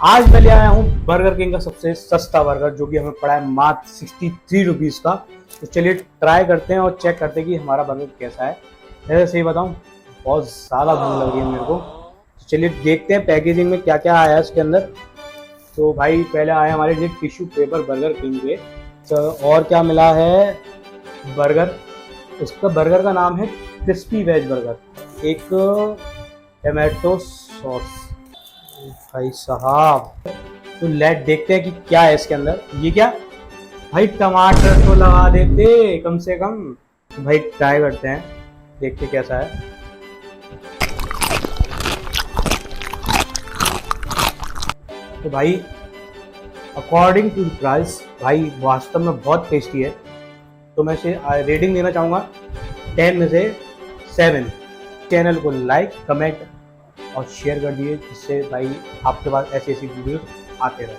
आज मैं ले आया हूँ बर्गर किंग का सबसे सस्ता बर्गर, जो कि हमें पड़ा है मात्र 63 रुपीज़ का। तो चलिए ट्राई करते हैं और चेक करते हैं कि हमारा बर्गर कैसा है। वैसे सही बताऊँ, बहुत ज़्यादा भूख लग रही है मेरे को। तो चलिए देखते हैं पैकेजिंग में क्या क्या आया है इसके अंदर। तो भाई पहले आया हमारे लिए टिश्यू पेपर बर्गर किंग के। तो और क्या मिला है, बर्गर। इसका बर्गर का नाम है क्रिस्पी वेज बर्गर, एक टमाटो सॉस। भाई साहब, तो लेट देखते हैं कि क्या है इसके अंदर। ये क्या भाई, टमाटर तो लगा देते कम से कम। तो भाई ट्राई करते हैं, देखते कैसा है। तो भाई अकॉर्डिंग टू प्राइस, भाई वास्तव में बहुत टेस्टी है। तो मैं इसे रेटिंग देना चाहूँगा 10 में से 7। चैनल को लाइक, कमेंट और शेयर कर दिए, जिससे भाई आपके पास ऐसी ऐसी वीडियोस आते रहे।